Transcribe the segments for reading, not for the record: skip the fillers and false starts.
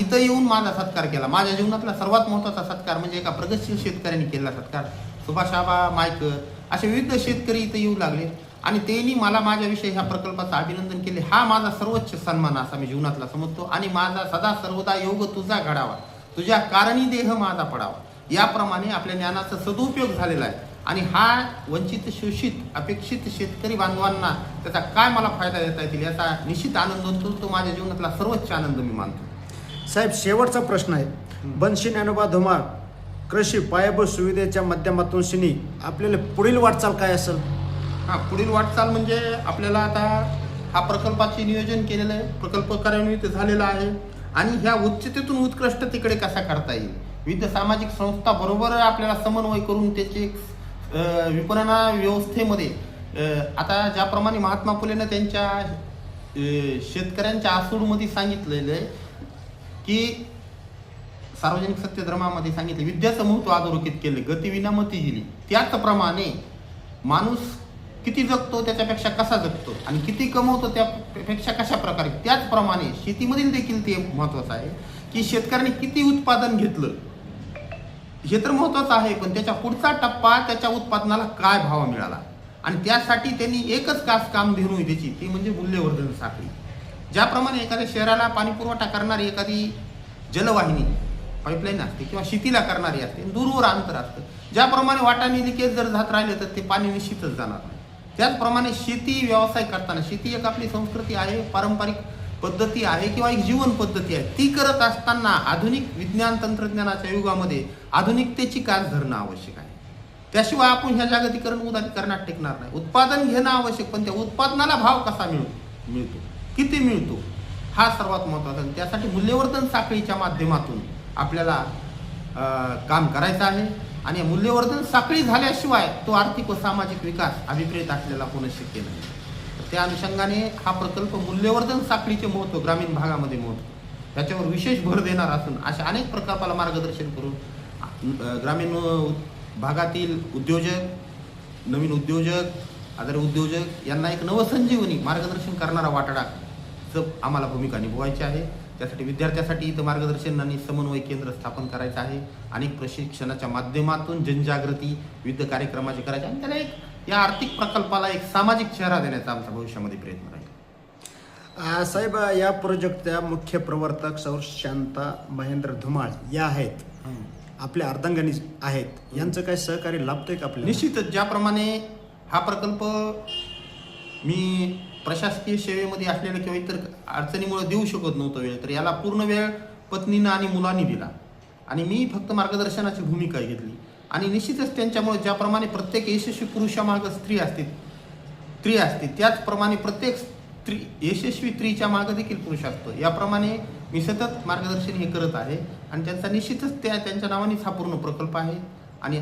इथं येऊन माझा सत्कार केला. माझ्या जीवनातला सर्वात महत्त्वाचा सत्कार म्हणजे एका प्रगतशील शेतकऱ्यांनी केलेला सत्कार. सुभाषाबा मायकर असे विविध शेतकरी इथं येऊ लागले आणि त्यांनी मला माझ्याविषयी ह्या प्रकल्पाचं अभिनंदन केले. हा माझा सर्वोच्च सन्मान असा मी जीवनातला समजतो. आणि माझा सदा सर्वदा योग तुझा घडावा, तुझ्या कारणी देह माझा पडावा, याप्रमाणे आपल्या ज्ञानाचा सदुपयोग झालेला आहे. आणि हा वंचित, शोषित, अपेक्षित शेतकरी बांधवांना त्याचा काय मला फायदा देता येतील याचा निश्चित आनंद होतो. तो माझ्या जीवनातला सर्वोच्च आनंद मी मानतो. साहेब, शेवटचा प्रश्न आहे. बनशी ज्ञानोबा धुमाळ कृषी पायाभूत सुविधेच्या माध्यमातून आपल्याला पुढील वाटचाल काय असेल? पुढील वाटचाल म्हणजे आपल्याला आता हा प्रकल्पाचे नियोजन केलेलं आहे, प्रकल्प कार्यान्वित झालेला आहे आणि ह्या उच्चतेतून उत्कृष्टतेकडे कसा करता येईल, विविध सामाजिक संस्था बरोबर आपल्याला समन्वय करून त्याचे विपणन व्यवस्थेमध्ये आता ज्याप्रमाणे महात्मा फुलेनं त्यांच्या शेतकऱ्यांच्या आसूडमध्ये सांगितलेलं आहे की सार्वजनिक सत्यधर्मामध्ये सांगितले विद्याचं महत्त्व अधोरेखित केले, गतिविना मती दिली. त्याचप्रमाणे माणूस किती जगतो त्याच्यापेक्षा कसा जगतो आणि किती कमवतो त्यापेक्षा कशा प्रकारे, त्याचप्रमाणे शेतीमधील देखील ते महत्त्वाचं आहे की शेतकऱ्यांनी किती उत्पादन घेतलं हे तर महत्त्वाचं आहे, पण त्याच्या पुढचा टप्पा त्याच्या उत्पादनाला काय भाव मिळाला. आणि त्यासाठी त्यांनी एकच काम धेनू त्याची, ती म्हणजे मूल्यवर्धन साखळी. ज्याप्रमाणे एखाद्या शहराला पाणी पुरवठा करणारी एखादी जलवाहिनी पाईपलाईन असते किंवा शेतीला करणारी असते, दूरवर अंतर असतं, ज्याप्रमाणे वाटाने लिकेज जर जात राहिले तर ते पाणी निश्चितच जाणार नाही. त्याचप्रमाणे शेती व्यवसाय करताना, शेती एक आपली संस्कृती आहे, पारंपरिक पद्धती आहे किंवा एक जीवन पद्धती आहे, ती करत असताना आधुनिक विज्ञान तंत्रज्ञानाच्या युगामध्ये आधुनिकतेची कास धरणं आवश्यक आहे. त्याशिवाय आपण ह्या जागतिकरण उदारीकरणात टिकणार नाही. उत्पादन घेणं आवश्यक, पण त्या उत्पादनाला भाव कसा मिळतो, किती मिळतो, हा सर्वात महत्त्वाचा. आणि त्यासाठी मूल्यवर्धन साखळीच्या माध्यमातून आपल्याला काम करायचं आहे. आणि मूल्यवर्धन साखळी झाल्याशिवाय तो आर्थिक व सामाजिक विकास अभिप्रेत आपल्याला होणं शक्य नाही. त्या अनुषंगाने हा प्रकल्प मूल्यवर्धन साखळीचे महत्त्व, ग्रामीण भागामध्ये महत्त्व, याच्यावर विशेष भर देणार असून अशा अनेक प्रकल्पाला मार्गदर्शन करून ग्रामीण भागातील उद्योजक, नवीन उद्योजक, आधार उद्योजक यांना एक नवसंजीवनी मार्गदर्शन करणारा वाटाडाचं आम्हाला भूमिका निभवायची आहे. त्यासाठी विद्यार्थ्यांसाठी इथं मार्गदर्शन आणि समन्वय केंद्र स्थापन करायचं आहे. अनेक प्रशिक्षणाच्या माध्यमातून जनजागृती, विविध कार्यक्रमाचे करायचे आणि त्याला एक या आर्थिक प्रकल्पाला एक सामाजिक चेहरा देण्याचा आमचा भविष्यामध्ये प्रयत्न राहील. साहेब, या प्रोजेक्टच्या मुख्य प्रवर्तक सौर शांता महेंद्र धुमाळ या आहेत, आपल्या अर्धांगिनी आहेत, यांचं काय सहकार्य लाभतंय का आपल्याला? निश्चितच. ज्याप्रमाणे हा प्रकल्प मी प्रशासकीय सेवेमध्ये असलेल्या किंवा इतर अडचणीमुळे देऊ शकत नव्हतो वेळ, तर याला पूर्ण वेळ पत्नीनं आणि मुलांनी दिला आणि मी फक्त मार्गदर्शनाची भूमिका घेतली. आणि निश्चितच त्यांच्यामुळे ज्याप्रमाणे प्रत्येक यशस्वी पुरुषामागं स्त्री असते, त्याचप्रमाणे प्रत्येक यशस्वी स्त्रीच्या मागं देखील पुरुष असतो. याप्रमाणे मी सतत मार्गदर्शन हे करत आहे आणि त्यांचा निश्चितच त्यांच्या नावानेच हा पूर्ण प्रकल्प आहे आणि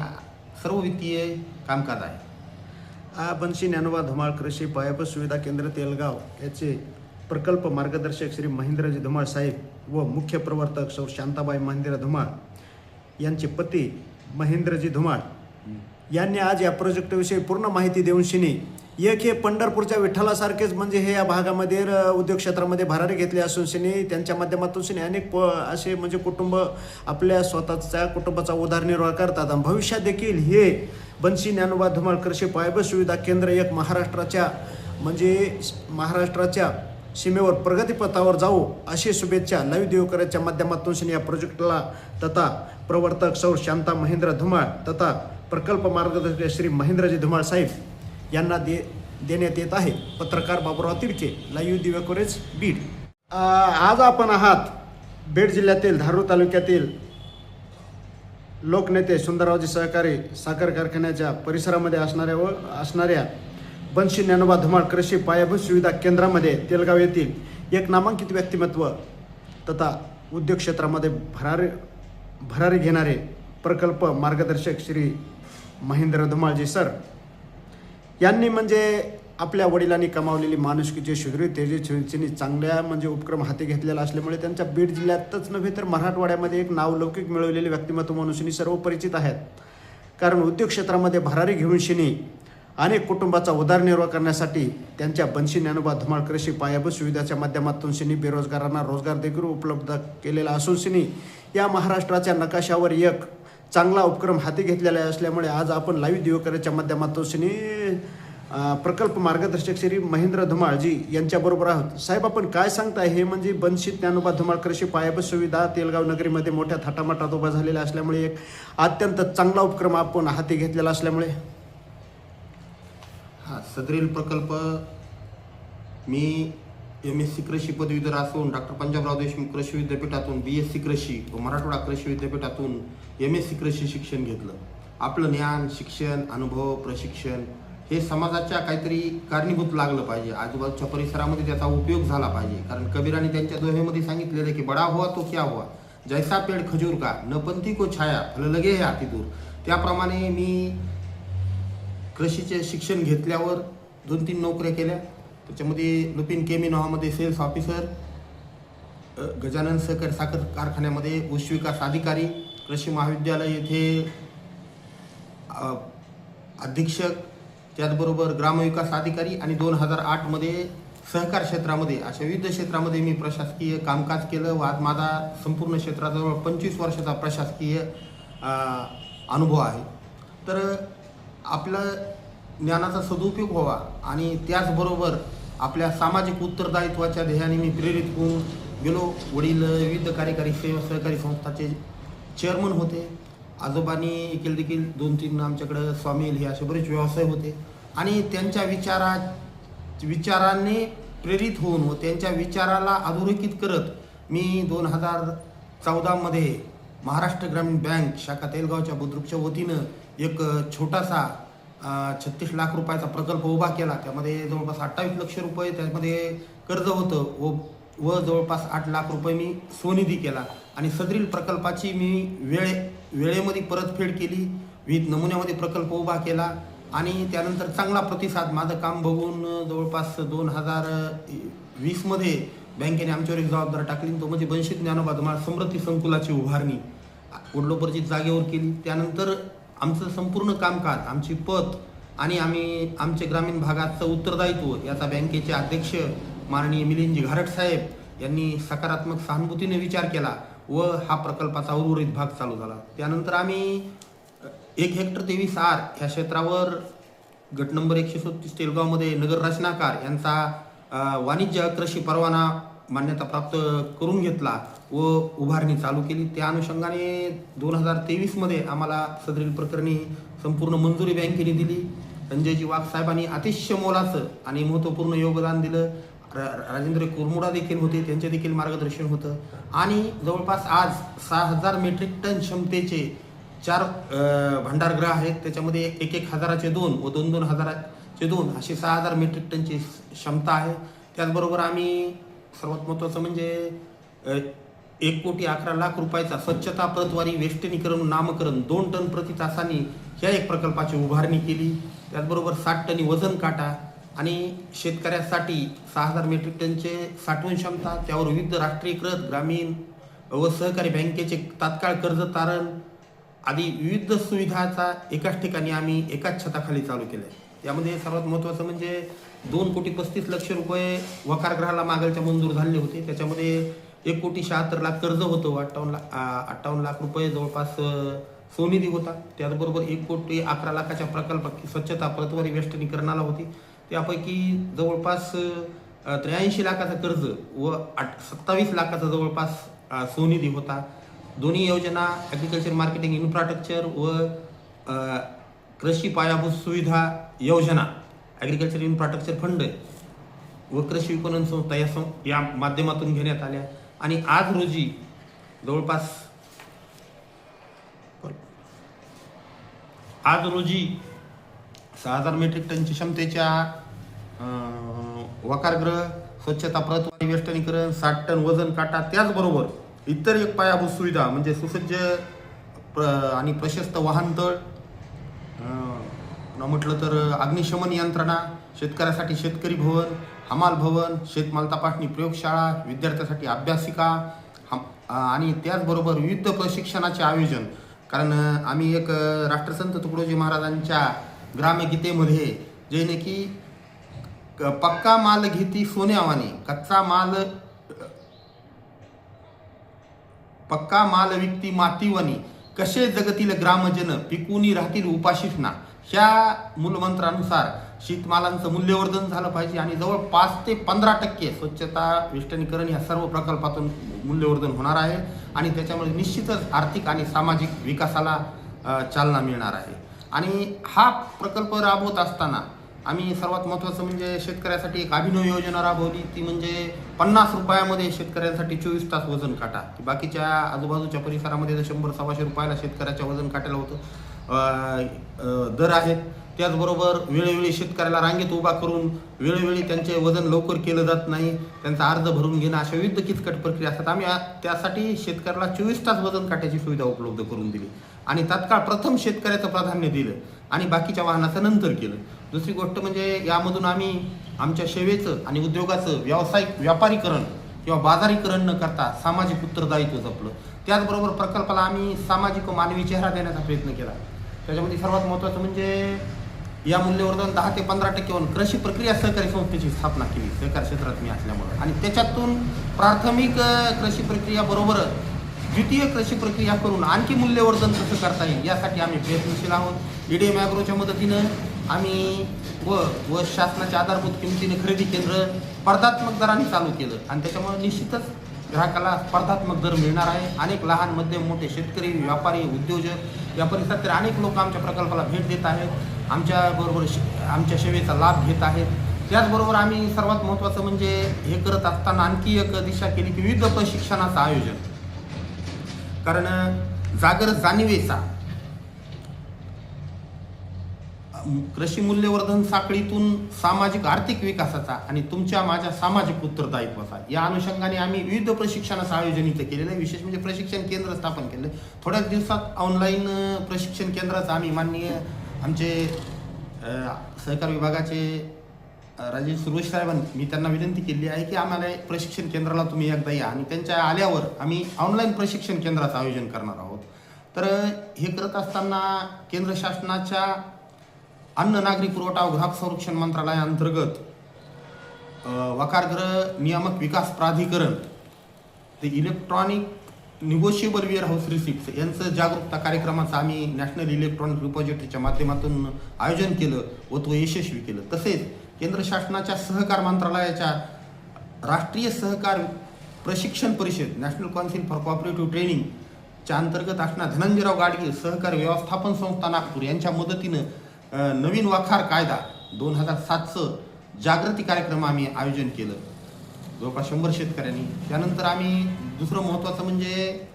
सर्व वित्तीय कामकाज आहे. बनशी ज्ञानोबा धुमाळ कृषी पायाभूत सुविधा केंद्र तेलगाव याचे प्रकल्प मार्गदर्शक श्री महेंद्रजी धुमाळ साहेब व मुख्य प्रवर्तक सौ शांताबाई महेंद्र धुमाळ यांचे पती महेंद्रजी धुमाळ यांनी आज या प्रोजेक्टविषयी पूर्ण माहिती देऊन एक हे पंढरपूरच्या विठ्ठलासारखेच म्हणजे हे या भागामध्ये उद्योग क्षेत्रामध्ये भरारी घेतली असून त्यांच्या माध्यमातून अनेक असे म्हणजे कुटुंब आपल्या स्वतःच्या कुटुंबाचा उदरनिर्वाह करतात. आणि भविष्यात देखील हे बनशी ज्ञानोबा धुमाळ कृषी पायाभूत सुविधा केंद्र एक महाराष्ट्राच्या सीमेवर प्रगतीपथावर जाऊ अशी शुभेच्छा लाईव्ह दिवकराच्या माध्यमातून या प्रोजेक्टला तथा प्रवर्तक सौर शांता महेंद्र धुमाळ तथा प्रकल्प मार्गदर्शक श्री महेंद्रजी धुमाळ साहेब यांना देण्यात येत आहे. पत्रकार बाबुराव तिडके, लाईव्ह दिवकरेज, बीड. आज आपण आहात बीड जिल्ह्यातील धारूर तालुक्यातील लोकनेते सुंदररावजी सहकारी साखर कारखान्याच्या परिसरामध्ये असणाऱ्या बनशी ज्ञानोबा धुमाळ कृषी पायाभूत सुविधा केंद्रामध्ये तेलगाव येथील एक नामांकित व्यक्तिमत्व तथा उद्योग क्षेत्रामध्ये भरारी घेणारे प्रकल्प मार्गदर्शक श्री महेंद्र धुमाळजी सर यांनी म्हणजे आपल्या वडिलांनी कमावलेली माणुसकीचे सुदृढ तेजस्वी चांगल्या म्हणजे उपक्रम हाती घेतलेला असल्यामुळे त्यांच्या बीड जिल्ह्यातच नव्हे तर मराठवाड्यामध्ये एक नावलौकिक मिळवलेले व्यक्तिमत्व म्हणून सर्व परिचित आहेत. कारण उद्योग क्षेत्रामध्ये भरारी घेऊन अनेक कुटुंबाचा उदरनिर्वाह करण्यासाठी त्यांच्या बनशी ज्ञानोबा धुमाळ कृषी पायाभूत सुविधाच्या माध्यमातून शिनी बेरोजगारांना रोजगार देखील उपलब्ध केलेला असून शिनी या महाराष्ट्राच्या नकाशावर एक चांगला उपक्रम हाती घेतलेला असल्यामुळे आज आपण लाईव्ह दिवकराच्या माध्यमातून शिनी प्रकल्प मार्गदर्शक श्री महेंद्र धुमाळजी यांच्याबरोबर आहोत. साहेब, आपण काय सांगताय? हे म्हणजे बनशी ज्ञानोबा धुमाळ कृषी पायाभूत सुविधा तेलगाव नगरीमध्ये मोठ्या थाटामाटात उभा झालेला असल्यामुळे एक अत्यंत चांगला उपक्रम आपण हाती घेतलेला असल्यामुळे सदरील प्रकल्प मी MSc कृषी पदवीधर असून डॉक्टर पंजाबराव देशमुख कृषी विद्यापीठातून BSc कृषी व मराठवाडा कृषी विद्यापीठातून MSc कृषी शिक्षण घेतलं. आपलं ज्ञान, शिक्षण, अनुभव, प्रशिक्षण हे समाजाच्या काहीतरी कारणीभूत लागलं पाहिजे. आजूबाजूच्या परिसरामध्ये त्याचा उपयोग झाला पाहिजे. कारण कबीराने त्यांच्या दोहेमध्ये सांगितलेलं आहे की बडा हुआ तो क्या हुआ, जैसा पेड़ खजूर का न पंथी को छाया फल लगे है अति दूर. त्याप्रमाणे मी कृषीचे शिक्षण घेतल्यावर 2-3 नोकऱ्या केल्या. त्याच्यामध्ये लुपिन केमी नावामध्ये सेल्स ऑफिसर, गजानन सहकारी साखर कारखान्यामध्ये ऊस विकास अधिकारी, कृषी महाविद्यालय येथे अधीक्षक, त्याचबरोबर ग्रामविकास अधिकारी आणि 2008 मध्ये सहकार क्षेत्रामध्ये अशा विविध क्षेत्रामध्ये मी प्रशासकीय कामकाज केलं व आज माझा संपूर्ण क्षेत्राजवळ 25 वर्षाचा प्रशासकीय अनुभव आहे. तर आपलं ज्ञानाचा सदुपयोग व्हावा आणि त्याचबरोबर आपल्या सामाजिक उत्तरदायित्वाच्या ध्येयाने मी प्रेरित होऊन गेलो. वडील विविध कार्यकारी सेवा सहकारी संस्थाचे चेअरमन होते. आजोबांनी देखील 2-3 आमच्याकडं स्वामिल हे असे बरेच व्यवसाय होते आणि त्यांच्या विचारांनी प्रेरित होऊन व त्यांच्या विचाराला अधोरेखित करत मी 2014 मध्ये महाराष्ट्र ग्रामीण बँक शाखा तेलगावच्या बुद्रुकच्या वतीनं एक छोटासा 36 लाख रुपयाचा प्रकल्प उभा केला. त्यामध्ये जवळपास 28 लक्ष रुपये त्यामध्ये कर्ज होतं व जवळपास 8 लाख रुपये मी स्वनिधी केला आणि सदरील प्रकल्पाची मी वेळेमध्ये परतफेड केली. विविध नमुन्यामध्ये प्रकल्प उभा केला आणि त्यानंतर चांगला प्रतिसाद माझं काम बघून जवळपास 2020 मध्ये बँकेने आमच्यावर एक जबाबदारी टाकली. तो म्हणजे बनशी ज्ञानोबा धुमाळ समृद्धी संकुलाची उभारणी वडलोपरची जागेवर केली. त्यानंतर आमचं संपूर्ण कामकाज, आमची पत आणि आमचे ग्रामीण भागाचं उत्तरदायित्व याचा बँकेचे अध्यक्ष माननीय मिलिंदजी घारट साहेब यांनी सकारात्मक सहानुभूतीने विचार केला व हा प्रकल्पाचा उर्वरित भाग चालू झाला. त्यानंतर आम्ही 1 हेक्टर 23 आर ह्या क्षेत्रावर गट नंबर 137 तेलगावमध्ये नगर रचनाकार यांचा वाणिज्य कृषी परवाना मान्यता प्राप्त करून घेतला व उभारणी चालू केली. त्या अनुषंगाने 2023 मध्ये आम्हाला सदरील प्रकरणी संपूर्ण मंजुरी बँकेने दिली. संजयजी वाघ साहेबांनी अतिशय मोलाचं आणि महत्त्वपूर्ण योगदान दिलं. राजेंद्र कुरमुडा देखील होते, त्यांचे देखील मार्गदर्शन होतं आणि जवळपास आज 6000 मेट्रिक टन क्षमतेचे 4 भांडारगृह आहेत. त्याच्यामध्ये 1,000चे 2 व 2,000चे 2 असे 6000 मेट्रिक टनची क्षमता आहे. त्याचबरोबर आम्ही सर्वात महत्त्वाचं म्हणजे 1,11,00,000 रुपयाचा स्वच्छता प्रतवारी वेष्टनीकरण नामकरण 2 टन प्रति तासांनी ह्या एक प्रकल्पाची उभारणी केली. त्याचबरोबर 60 टनी वजन काटा आणि शेतकऱ्यासाठी 6000 मेट्रिक टनचे साठवण क्षमता, त्यावर विविध राष्ट्रीयकृत ग्रामीण व सहकारी बँकेचे तात्काळ कर्ज तारण आदी विविध सुविधाचा एकाच ठिकाणी आम्ही एकाच छताखाली चालू केलं आहे. यामध्ये सर्वात महत्त्वाचं म्हणजे 2,35,00,000 रुपये वकारगृहाला मागलच्या मंजूर झालेले होते. त्याच्यामध्ये 1,76,00,000 कर्ज होतं, 58 लाख रुपये जवळपास स्वनिधी होता. त्याचबरोबर 1,11,00,000च्या प्रकल्पात स्वच्छता प्रतवारी वेष्टनीकरणाला होती. त्यापैकी जवळपास 83 लाखाचं कर्ज व 27 लाखाचा जवळपास स्वनिधी होता. दोन्ही योजना ॲग्रिकल्चर मार्केटिंग इन्फ्रास्ट्रक्चर व कृषी पायाभूत सुविधा योजना ॲग्रिकल्चर इन्फ्रास्ट्रक्चर फंड व कृषी विपणन संस्था या माध्यमातून घेण्यात आल्या आणि आज रोजी जवळपास 6000 मेट्रिक टनची क्षमतेच्या वकारगृह, स्वच्छता प्रतवारी वेष्टनीकरण, 60 टन वजन काटा, त्याचबरोबर इतर एक पायाभूत सुविधा म्हणजे सुसज्ज आणि प्रशस्त वाहनतळ, म्हटलं तर अग्निशमन यंत्रणा, शेतकऱ्यासाठी शेतकरी भवन, हमाल भवन, शेतमाल तपासणी प्रयोगशाळा, विद्यार्थ्यांसाठी अभ्यासिका आणि त्याचबरोबर विविध प्रशिक्षणाचे आयोजन. कारण आम्ही एक राष्ट्रसंत तुकडोजी महाराजांच्या ग्रामगीतेमध्ये जेणे की पक्का माल घेती सोन्यावानी, पक्का माल विकती मातीवानी, कसे जगतील ग्रामजन, पिकुनी राहतील उपाशीच ना. ह्या मूलमंत्रानुसार शेतमालांचं मूल्यवर्धन झालं पाहिजे आणि जवळ 5 ते 15% स्वच्छता वेष्टनीकरण या सर्व प्रकल्पातून मूल्यवर्धन होणार आहे आणि त्याच्यामुळे निश्चितच आर्थिक आणि सामाजिक विकासाला चालना मिळणार आहे. आणि हा प्रकल्प राबवत असताना आम्ही सर्वात महत्त्वाचं म्हणजे शेतकऱ्यासाठी एक अभिनव योजना राबवली. ती म्हणजे 50 रुपयामध्ये शेतकऱ्यांसाठी 24 तास वजन काटा. बाकीच्या आजूबाजूच्या परिसरामध्ये तर 100-125 रुपयाला शेतकऱ्याच्या वजन काट्याला दर आहेत. त्याचबरोबर वेळोवेळी शेतकऱ्याला रांगेत उभा करून वेळोवेळी त्यांचे वजन लवकर केलं जात नाही, त्यांचा अर्ज भरून घेणं, अशा विविध किचकट प्रक्रिया असतात. आम्ही त्यासाठी शेतकऱ्याला 24 तास वजन काट्याची सुविधा उपलब्ध करून दिली आणि तात्काळ प्रथम शेतकऱ्याचं प्राधान्य दिलं आणि बाकीच्या वाहनाचं नंतर केलं. दुसरी गोष्ट म्हणजे यामधून आम्ही आमच्या सेवेचं आणि उद्योगाचं व्यापारीकरण किंवा बाजारीकरण न करता सामाजिक उत्तरदायित्व जपलं. त्याचबरोबर प्रकल्पाला आम्ही सामाजिक व मानवी चेहरा देण्याचा प्रयत्न केला. त्याच्यामध्ये सर्वात महत्त्वाचं म्हणजे या मूल्यवर्धन 10 ते 15% कृषी प्रक्रिया सहकारी संस्थेची स्थापना केली, सहकार क्षेत्रात मी असल्यामुळं, आणि त्याच्यातून प्राथमिक कृषी प्रक्रिया बरोबरच द्वितीय कृषी प्रक्रिया करून आणखी मूल्यवर्धन कसं करता येईल यासाठी आम्ही प्रयत्नशील आहोत. EDM ॲग्रोच्या मदतीनं आम्ही व शासनाच्या आधारभूत किमतीने खरेदी केंद्र स्पर्धात्मक दराने चालू केलं आणि त्याच्यामुळे निश्चितच ग्राहकाला स्पर्धात्मक दर मिळणार आहे. अनेक लहान मध्यम मोठे शेतकरी, व्यापारी, उद्योजक या परिसरातील अनेक लोक आमच्या प्रकल्पाला भेट देत आहेत, आमच्याबरोबर आमच्या सेवेचा लाभ घेत आहेत. त्याचबरोबर आम्ही सर्वात महत्त्वाचं म्हणजे हे करत असताना आणखी एक दिशा केली की विविध प्रशिक्षणाचं आयोजन. कारण जागर जाणीवेचा कृषी मूल्यवर्धन साखळीतून सामाजिक आर्थिक विकासाचा आणि तुमच्या माझ्या सामाजिक उत्तरदायित्वाचा या अनुषंगाने आम्ही विविध प्रशिक्षणाचं आयोजन इथं केलेलं आहे. विशेष म्हणजे प्रशिक्षण केंद्र स्थापन केलं. थोड्याच दिवसात ऑनलाईन प्रशिक्षण केंद्राचं आम्ही माननीय आमचे सहकार विभागाचे राजेश सुरेश साहेबांनी मी त्यांना विनंती केली आहे की आम्हाला प्रशिक्षण केंद्राला तुम्ही एकदा या आणि त्यांच्या आल्यावर आम्ही ऑनलाईन प्रशिक्षण केंद्राचं आयोजन करणार आहोत. तर हे करत असताना केंद्र शासनाच्या अन्न नागरी पुरवठा व ग्राहक संरक्षण मंत्रालयाअंतर्गत वकारगृह नियामक विकास प्राधिकरण ते इलेक्ट्रॉनिक निगोशिएबल वेअरहाऊस रिसिप्ट यांचं जागरूकता कार्यक्रमाचं आम्ही नॅशनल इलेक्ट्रॉनिक रिपॉझिटरीच्या माध्यमातून आयोजन केलं व तो यशस्वी केलं. तसेच केंद्र शासनाच्या सहकार मंत्रालयाच्या राष्ट्रीय सहकार प्रशिक्षण परिषद नॅशनल काउन्सिल फॉर कोऑपरेटिव्ह ट्रेनिंगच्या अंतर्गत असणाऱ्या धनंजयराव गाडगीळ सहकार व्यवस्थापन संस्था नागपूर यांच्या मदतीनं नवीन वखार कायदा 2007चं जागृती कार्यक्रम आम्ही आयोजन केलं जवळपास 100 शेतकऱ्यांनी. त्यानंतर आम्ही दुसरं महत्त्वाचं म्हणजे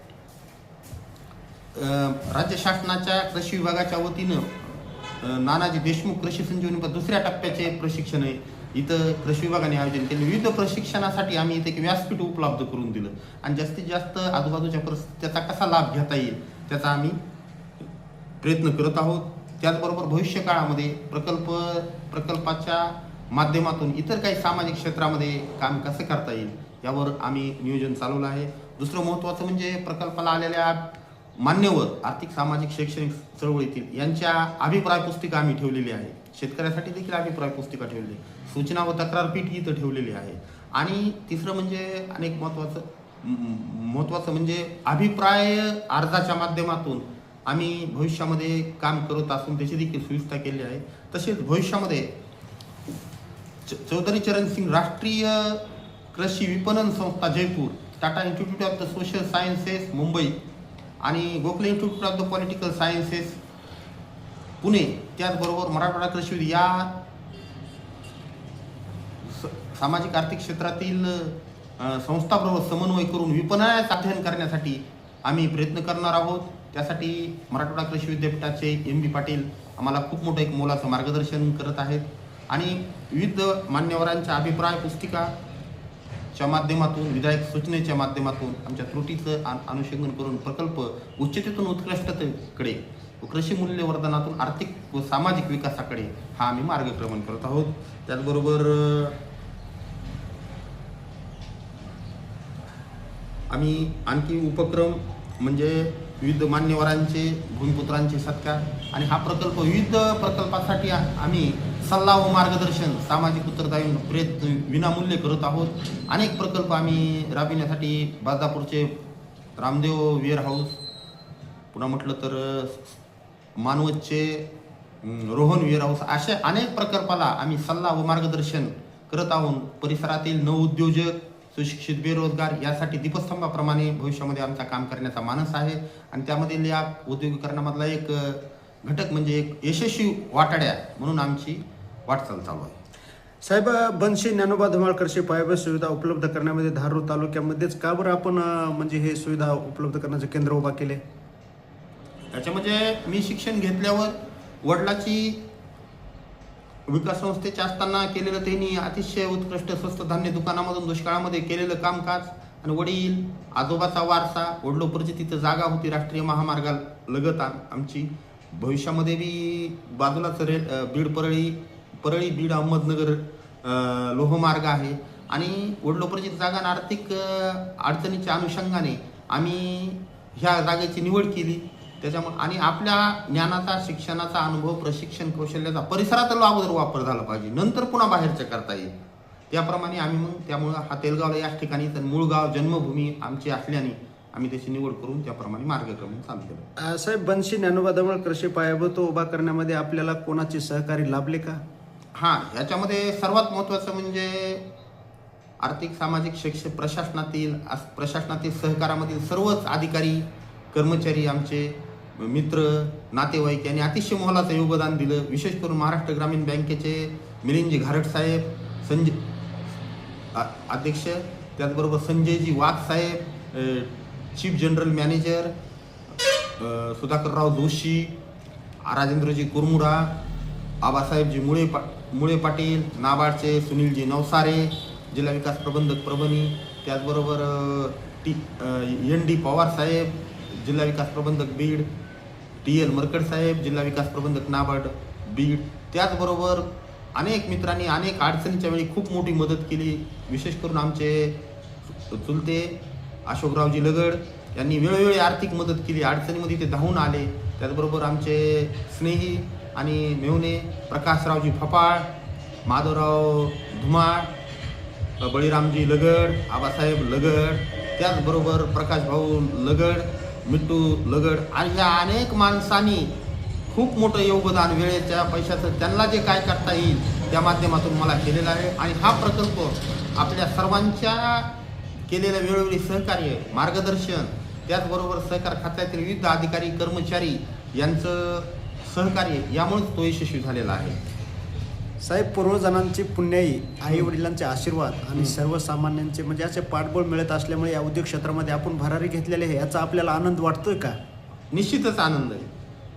राज्य शासनाच्या कृषी विभागाच्या वतीनं नानाजी देशमुख कृषी संजीवनी दुसऱ्या टप्प्याचे प्रशिक्षण आहे इथं कृषी विभागाने आयोजन केले. विविध प्रशिक्षणासाठी आम्ही इथे एक व्यासपीठ उपलब्ध करून दिलं आणि जास्तीत जास्त आजूबाजूच्या परिस्थितीचा कसा लाभ घेता येईल त्याचा आम्ही प्रयत्न करत आहोत. त्याचबरोबर भविष्य काळामध्ये प्रकल्पाच्या माध्यमातून इतर काही सामाजिक क्षेत्रामध्ये काम कसं करता येईल यावर आम्ही नियोजन चालवलं आहे. दुसरं महत्त्वाचं म्हणजे प्रकल्पाला आलेल्या मान्यवर आर्थिक सामाजिक शैक्षणिक चळवळीतील यांच्या अभिप्राय पुस्तिका आम्ही ठेवलेली आहे. शेतकऱ्यासाठी देखील अभिप्राय पुस्तिका ठेवलेली आहे. सूचना व तक्रार पीठ इथं ठेवलेली आहे. आणि तिसरं म्हणजे अनेक महत्त्वाचं म्हणजे अभिप्राय अर्जाच्या माध्यमातून आम्ही भविष्यामध्ये काम करत असून त्याची देखील सुविधा केली आहे. तसेच भविष्यामध्ये चौधरी चरण सिंग राष्ट्रीय कृषी विपणन संस्था Jaipur, Tata Institute of the Social Sciences Mumbai आणि Gokhale Institute of the Political Sciences Pune, त्याचबरोबर मराठवाडा कृषी या सामाजिक आर्थिक क्षेत्रातील संस्थाबरोबर समन्वय करून विपणनाचे अध्ययन करण्यासाठी आम्ही प्रयत्न करणार आहोत. त्यासाठी मराठवाडा कृषी विद्यापीठाचे MB पाटील आम्हाला खूप मोठं एक मोलाचं मार्गदर्शन करत आहेत आणि विविध मान्यवरांच्या अभिप्राय पुस्तिकाच्या माध्यमातून विधायक सूचनेच्या माध्यमातून आमच्या त्रुटीचं अनुषंगन करून प्रकल्प उच्चतेतून उत्कृष्टतेकडे व कृषी मूल्यवर्धनातून आर्थिक व सामाजिक विकासाकडे हा आम्ही मार्गक्रमण करत आहोत. त्याचबरोबर आम्ही आणखी उपक्रम म्हणजे विविध मान्यवरांचे भूमिपुत्रांचे सत्कार आणि हा प्रकल्प विविध प्रकल्पासाठी आम्ही सल्ला व मार्गदर्शन सामाजिक उत्तरदायी प्रयत्न विनामूल्य करत आहोत. अनेक प्रकल्प आम्ही राबविण्यासाठी बदलापूरचे रामदेव वेअर हाऊस, पुन्हा म्हटलं तर मानवतचे रोहन वेअर हाऊस, अशा अनेक प्रकल्पाला आम्ही सल्ला व मार्गदर्शन करत आहोत. परिसरातील नवउद्योजक, सुशिक्षित बेरोजगार यासाठी दीपस्तंभाप्रमाणे भविष्यामध्ये आमचा काम करण्याचा मानस आहे आणि त्यामधील या उद्योगीकरणामधला एक घटक म्हणजे एक यशस्वी वाटाड्या म्हणून आमची वाटचाल चालू आहे. साहेब, बनशी ज्ञानोबा धुमाळ कृषी पायाभूत सुविधा उपलब्ध करण्यामध्ये धारूर तालुक्यामध्येच का बरं आपण म्हणजे हे सुविधा उपलब्ध करण्याचं केंद्र उभा केले? त्याच्या म्हणजे मी शिक्षण घेतल्यावर वडिलाची विकास संस्थेचे असताना केलेलं त्यांनी अतिशय उत्कृष्ट स्वस्त धान्य दुकानामधून दुष्काळामध्ये केलेलं कामकाज आणि वडील आजोबाचा वारसा, वडिलोपरची तिथं जागा होती राष्ट्रीय महामार्गालगत आमची. भविष्यामध्ये बी बाजूलाच बीड परळी बीड अहमदनगर लोहमार्ग आहे आणि वडिलोपरची जागा आणि आर्थिक अडचणीच्या अनुषंगाने आम्ही ह्या जागेची निवड केली. त्याच्यामुळे आणि आपल्या ज्ञानाचा, शिक्षणाचा अनुभव, प्रशिक्षण कौशल्याचा परिसरातला अगोदर वापर झाला पाहिजे, नंतर पुन्हा बाहेरचं करता येईल. त्याप्रमाणे आम्ही मग त्यामुळं हा तेलगावला याच ठिकाणी तर मूळ गाव जन्मभूमी आमची असल्याने आम्ही त्याची निवड करून त्याप्रमाणे मार्गक्रमण चालू केलं. साहेब, बनशी ज्ञानोबा धुमाळ कृषी पायाभूत उभा करण्यामध्ये आपल्याला कोणाचे सहकारी लाभले का? हां, याच्यामध्ये सर्वात महत्त्वाचं म्हणजे आर्थिक, सामाजिक, शैक्षणिक प्रशासनातील सहकारामधील सर्वच अधिकारी, कर्मचारी, आमचे मित्र, नातेवाईक यांनी अतिशय मोलाचं योगदान दिलं. विशेष करून महाराष्ट्र ग्रामीण बँकेचे मिलिंदजी घारट साहेब, अध्यक्ष, त्याचबरोबर संजयजी वाघ साहेब, chief general manager Sudhakarrao Joshi, राजेंद्रजी कुरमुरा, आबासाहेबजी मुळे पाटील, नाबार्डचे सुनीलजी नवसारे, जिल्हा विकास प्रबंधक परभणी, त्याचबरोबर ND पवार साहेब, जिल्हा विकास प्रबंधक बीड, TL मरकड साहेब, जिल्हा विकास प्रबंधक नाबार्ड बीड. त्याचबरोबर अनेक मित्रांनी अनेक अडचणीच्या वेळी खूप मोठी मदत केली. विशेष करून आमचे चुलते अशोकरावजी लगड यांनी वेळोवेळी आर्थिक मदत केली, अडचणीमध्ये ते धावून आले. त्याचबरोबर आमचे स्नेही आणि मेहुणे प्रकाशरावजी फपाळ, माधवराव धुमाळ, बळीरामजी लगड, आबासाहेब लगड, त्याचबरोबर प्रकाशभाऊ लगड, मिट्टू लगड आणि ह्या अनेक माणसांनी खूप मोठं योगदान वेळेच्या पैशाचं त्यांना जे काय करता येईल त्या माध्यमातून मला केलेलं आहे. आणि हा प्रकल्प आपल्या सर्वांच्या केलेलं वेळोवेळी सहकार्य, मार्गदर्शन, त्याचबरोबर सहकार खात्यातील विविध अधिकारी, कर्मचारी यांचं सहकार्य यामुळेच तो यशस्वी झालेला आहे. साहेब, पूर्वजणांची पुण्याई, आई वडिलांचे आशीर्वाद आणि सर्वसामान्यांचे म्हणजे असे पाठबळ मिळत असल्यामुळे या उद्योग क्षेत्रामध्ये आपण भरारी घेतलेले आहे, याचा आपल्याला आनंद वाटतोय का? निश्चितच आनंद आहे.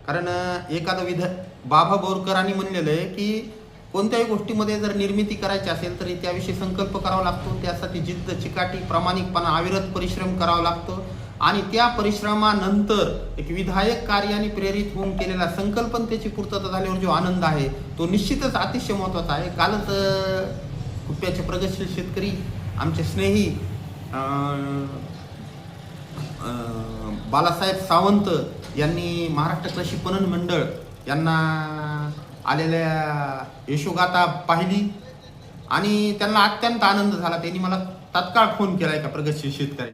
कारण एखादं बाबा बोरकरांनी म्हणलेलं आहे की कोणत्याही गोष्टीमध्ये जर निर्मिती करायची असेल तर त्याविषयी संकल्प करावा लागतो, त्यासाठी जिद्द, चिकाटी, प्रामाणिकपणा, अविरत परिश्रम करावा लागतो आणि त्या परिश्रमानंतर एक विधायक कार्याने प्रेरित होऊन केलेला संकल्प त्याची पूर्तता झाल्यावर जो आनंद आहे तो निश्चितच अतिशय महत्त्वाचा आहे. कालच कुप्याचे प्रगतशील शेतकरी आमचे स्नेही बालासाहेब सावंत यांनी महाराष्ट्र कृषी पणन मंडळ यांना आलेल्या यशोगाथा पाहिली आणि त्यांना अत्यंत आनंद झाला. त्यांनी मला तात्काळ फोन केला एका प्रगतशील शेतकरी